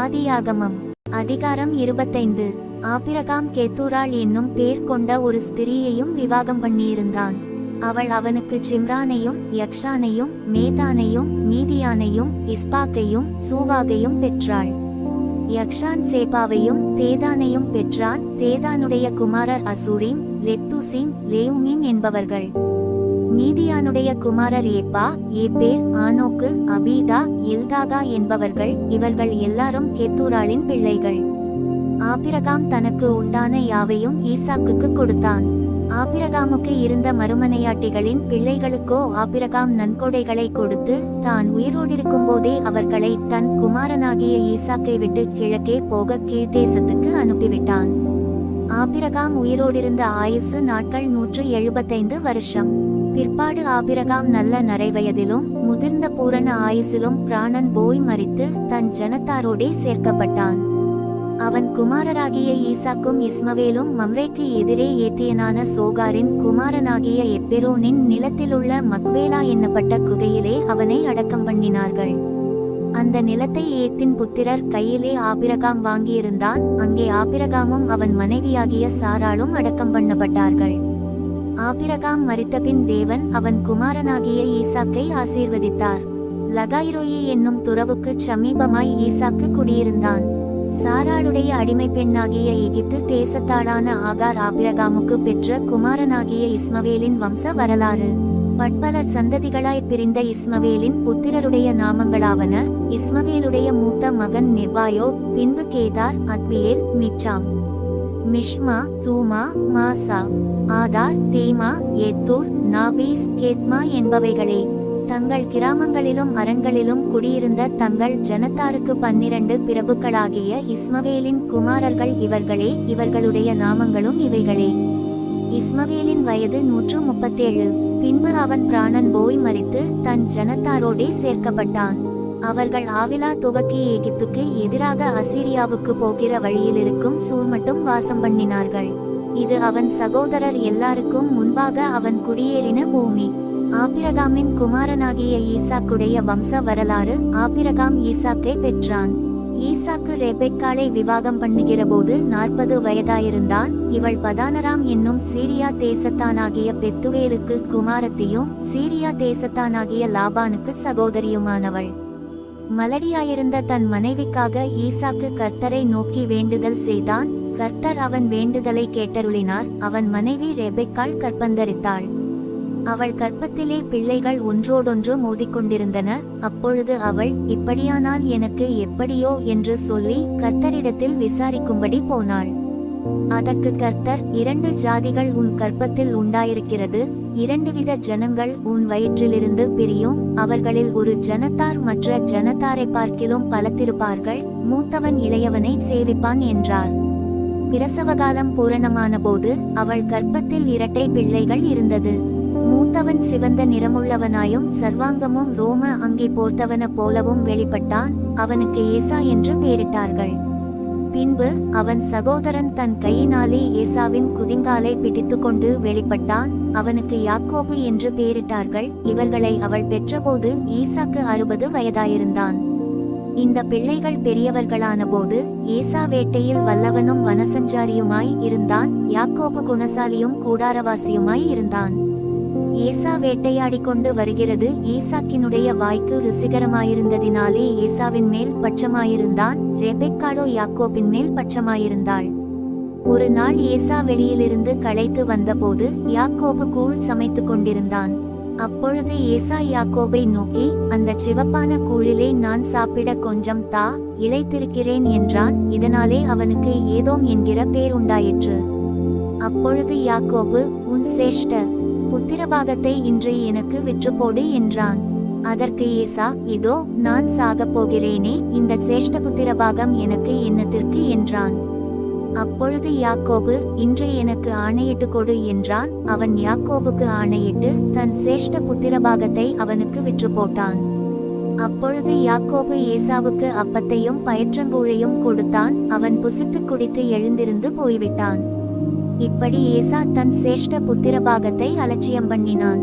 ஆதியாகமம் அதிகாரம் 25. ஆபிரகாம் கேத்தூராள் என்னும் பேர் கொண்ட ஒரு ஸ்திரியையும் விவாகம் பண்ணியிருந்தான். அவள் அவனுக்கு சிம்ரானையும் யக்ஷானையும் மேதானையும் மீதியானையும் இஸ்பாக்கையும் சூவாகையும் பெற்றாள். யக்ஷான் சேபாவையும் தேதானையும் பெற்றான். தேதானுடைய குமாரர் அசூரிம், லெத்துசீம், லேயுமீம் என்பவர்கள். மீதியானுடைய குமாரர் ஏப்பா, ஏப்பேர், ஆனோக்கு, அபீதா, எல்தாகா என்பவர்கள். இவர்கள் எல்லாரும் கேத்தூராளின் பிள்ளைகள். ஆபிரகாம் தனக்கு உண்டான யாவையும் ஈசாக்குக்கு கொடுத்தான். ஆபிரகாமுக்கு இருந்த மறுமனையாட்டிகளின் பிள்ளைகளுக்கோ ஆபிரகாம் நன்கொடைகளை கொடுத்து தான் உயிரோடிருக்கும் போதே அவர்களை தன் குமாரனாகிய ஈசாக்கை விட்டு கிழக்கே போக கீழ்தேசத்துக்கு அனுப்பிவிட்டான். ஆபிரகாம் உயிரோடிருந்த ஆயுசு நாட்கள் 175 வருஷம். பிற்பாடு ஆபிரகாம் நல்ல நரைவயதிலும் முதிர்ந்த பூரண ஆயுசிலும் பிராணன் போய் மரித்து தன் ஜனத்தாரோடே சேர்க்கப்பட்டான். அவன் குமாரராகிய ஈசாக்கும் இஸ்மவேலும் மம்ரேக்கு எதிரே ஏத்தியனான சோகாரின் குமாரனாகிய எப்பெரோனின் நிலத்திலுள்ள மக்வேலா என்னப்பட்ட குகையிலே அவனை அடக்கம் பண்ணினார்கள். அந்த நிலத்தை ஏத்தின் புத்திரர் கையிலே ஆபிரகாம் வாங்கியிருந்தான். அங்கே ஆபிரகாமும் அவன் மனைவியாகிய சாராளும் அடக்கம் பண்ணப்பட்டார்கள். ஆபிரகாம் மரித்தபின் தேவன் அவன் குமாரனாகிய ஈசாக்கை ஆசீர்வதித்தார். லகாய்ரோயி என்னும் துறவுக்கு சமீபமாய் ஈசாக்கு குடியிருந்தான். சாராளுடைய அடிமை பெண்ணாகிய எகிப்து தேசத்தாளான ஆகார் ஆபிரகாமுக்கு பெற்ற குமாரனாகிய இஸ்மவேலின் வம்ச வரலாறு. பற்பல சந்ததிகளாய் பிரிந்த இஸ்மவேலின் புத்திரருடைய நாமங்களாவன: இஸ்மவேலுடைய மூத்த மகன் நெபாயோ, பின்பு கேதார், அத்பியேல், மிச்சாம், மிஷ்மா, தூமா, மாசா, ஆதார், தேமா, ஏத்தூர், நாபீஸ், கேத்மா என்பவைகளே. தங்கள் கிராமங்களிலும் அரண்களிலும் குடியிருந்த தங்கள் ஜனத்தாருக்கு 12 பிரபுக்களாகிய இஸ்மவேலின் குமாரர்கள் இவர்களே. இவர்களுடைய நாமங்களும் இவைகளே. இஸ்மவேலின் வயது 137. பின்பு அவன் பிராணன் போய் மரித்து தன் ஜனத்தாரோடே சேர்க்கப்பட்டான். அவர்கள் ஆவிலா துவக்கி எகிப்துக்கு எதிராக அசீரியாவுக்கு போகிற வழியில் இருக்கும் சூர் மட்டும் வாசம் பண்ணினார்கள். இது அவன் சகோதரர் எல்லாருக்கும் முன்பாக அவன் குடியேறின பூமி. ஆபிரகாமின் குமாரனாகிய ஈசாக்குடைய வம்ச வரலாறு. ஆபிரகாம் ஈசாக்கை பெற்றான். ஈசாக்கு ரெபெக்காளை விவாகம் பண்ணுகிற போது 40 வயதாயிருந்தான். இவள் பதானராம் என்னும் சீரியா தேசத்தானாகிய பெத்துவேலுக்கு குமாரத்தியும் சீரியா தேசத்தானாகிய லாபானுக்கு சகோதரியுமானவள். மலடியாயிருந்த தன் மனைவிக்காக ஈசாக்கு கர்த்தரை நோக்கி வேண்டுதல் செய்தான். கர்த்தர் அவன் வேண்டுதலை கேட்டருளினார். அவன் மனைவி ரெபெக்காள் கற்பந்தரித்தாள். அவள் கற்பத்திலே பிள்ளைகள் ஒன்றோடொன்று மோதிக்கொண்டிருந்தன. அப்பொழுது அவள், இப்படியானால் எனக்கு எப்படியோ என்று சொல்லி கர்த்தரிடத்தில் விசாரிக்கும்படி போனாள். அதற்கு கர்த்தர், 2 ஜாதிகள் உன் கற்பத்தில் உண்டாயிருக்கிறது, 2 வித ஜனங்கள் உன் வயிற்றிலிருந்து பிரியும். அவர்களில் ஒரு ஜனத்தார் மற்ற ஜனத்தாரை பார்க்கிலும் பலத்திருப்பார்கள். மூத்தவன் இளையவனை சேவிப்பான் என்றார். பிரசவகாலம் பூரணமான போது அவள் கற்பத்தில் 2 பிள்ளைகள் இருந்தது. மூத்தவன் சிவந்த நிறமுள்ளவனாயும் சர்வாங்கமும் ரோம அங்கி போர்த்தவன போலவும் வெளிப்பட்டான். அவனுக்கு ஏசா என்று பெயரிட்டார்கள். பின்பு அவன் சகோதரன் தன் கையினாலே ஏசாவின் குதிங்காலை பிடித்து கொண்டு வெளிப்பட்டான். அவனுக்கு யாக்கோபு என்று பெயரிட்டார்கள். இவர்களை அவள் பெற்றபோது ஈசாக்கு 60 வயதாயிருந்தான். இந்த பிள்ளைகள் பெரியவர்களான போது ஏசா வேட்டையில் வல்லவனும் வனசஞ்சாரியுமாய் இருந்தான். யாக்கோபு குணசாலியும் கூடாரவாசியுமாய் இருந்தான். ஏசா வேட்டையாடிக்கொண்டு வருகிறது ஈசாக்கினுடைய வாய்க்கு ருசிகரமாயிருந்ததினாலே ஏசாவின் மேல் பட்சமாயிருந்தான். ரெபெக்காளோ யாக்கோபின் மேல் பட்சமாயிருந்தாள். ஒரு நாள் ஏசா வெளியிலிருந்து களைத்து வந்தபோது யாக்கோபு கூழ் சமைத்து கொண்டிருந்தான். அப்பொழுது ஏசா யாக்கோபை நோக்கி, அந்த சிவப்பான கூழிலே நான் சாப்பிட கொஞ்சம் தா, இளைத்திருக்கிறேன் என்றான். இதனாலே அவனுக்கு ஏதோம் என்கிற பேர் உண்டாயிற்று. அப்பொழுது யாக்கோபு, உன் சேஷ்ட புத்திரபாகத்தை இன்று எனக்கு விற்றுப்போடு என்றான். அதற்கு ஏசா, இதோ நான் சாகப் போகிறேனே, இந்த சேஷ்ட புத்திரபாகம் எனக்கு என்னத்திற்கு என்றான். அப்பொழுது யாக்கோபு, இன்று எனக்கு ஆணையிட்டு கொடு என்றான். அவன் யாக்கோபுக்கு ஆணையிட்டு தன் சேஷ்ட புத்திரபாகத்தை அவனுக்கு விற்று போட்டான். அப்பொழுது யாக்கோபு ஏசாவுக்கு அப்பத்தையும் பயற்றங்கூழையும் கொடுத்தான். அவன் புசித்து குடித்து எழுந்திருந்து போய்விட்டான். இப்படி ஏசா தன் சேஷ்ட புத்திரபாகத்தை அலட்சியம் பண்ணினான்.